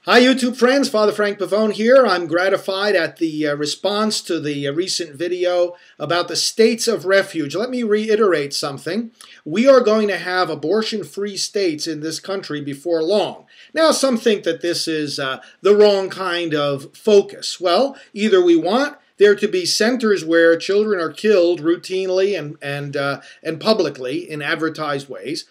Hi YouTube friends, Father Frank Pavone here. I'm gratified at the response to the recent video about the states of refuge. Let me reiterate something. We are going to have abortion-free states in this country before long. Now, some think that this is the wrong kind of focus. Well, either we want there to be centers where children are killed routinely and publicly in advertised ways,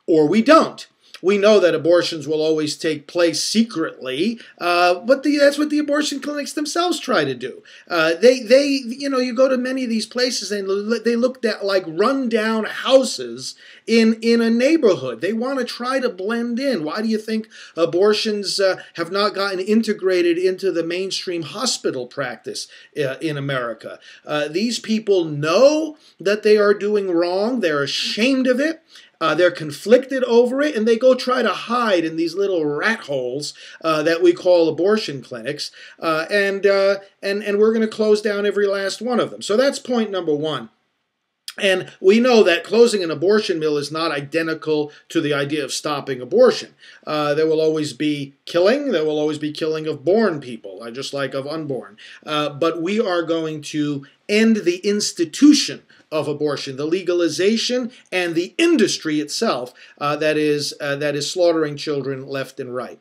or we don't. We know that abortions will always take place secretly, but that's what the abortion clinics themselves try to do. You go to many of these places and they look at like run-down houses in a neighborhood. They want to try to blend in. Why do you think abortions have not gotten integrated into the mainstream hospital practice in America? These people know that they are doing wrong. They're ashamed of it. They're conflicted over it, and they go try to hide in these little rat holes that we call abortion clinics, and we're going to close down every last one of them. So that's point number one. And we know that closing an abortion mill is not identical to the idea of stopping abortion. There will always be killing. There will always be killing of born people, just like of unborn. But we are going to end the institution of abortion, the legalization and the industry itself that is slaughtering children left and right.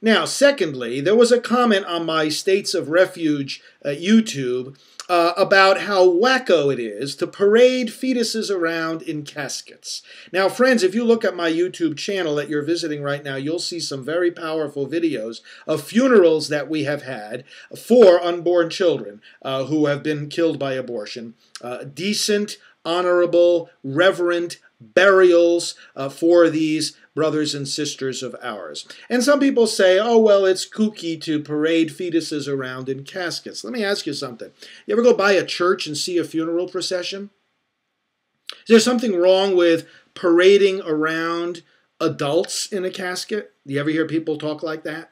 Now, secondly, there was a comment on my States of Refuge YouTube about how wacko it is to parade fetuses around in caskets. Now, friends, if you look at my YouTube channel that you're visiting right now, you'll see some very powerful videos of funerals that we have had for unborn children who have been killed by abortion. Decent, honorable, reverent burials for these brothers and sisters of ours. And some people say, oh, well, it's kooky to parade fetuses around in caskets. Let me ask you something. You ever go by a church and see a funeral procession? Is there something wrong with parading around adults in a casket? Do you ever hear people talk like that?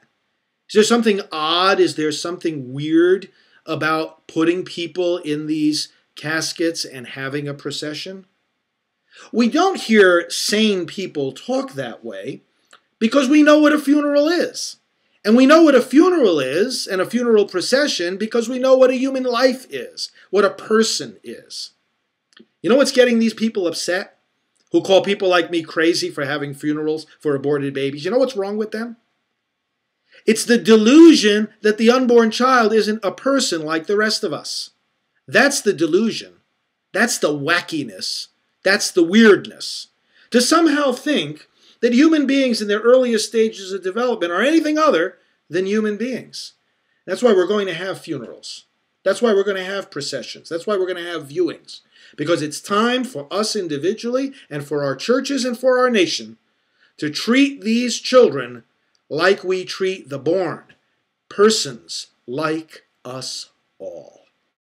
Is there something odd? Is there something weird about putting people in these caskets and having a procession? We don't hear sane people talk that way because we know what a funeral is. And we know what a funeral is and a funeral procession because we know what a human life is, what a person is. You know what's getting these people upset who call people like me crazy for having funerals for aborted babies? You know what's wrong with them? It's the delusion that the unborn child isn't a person like the rest of us. That's the delusion. That's the wackiness. That's the weirdness. To somehow think that human beings in their earliest stages of development are anything other than human beings. That's why we're going to have funerals. That's why we're going to have processions. That's why we're going to have viewings. Because it's time for us individually and for our churches and for our nation to treat these children like we treat the born. Persons like us all.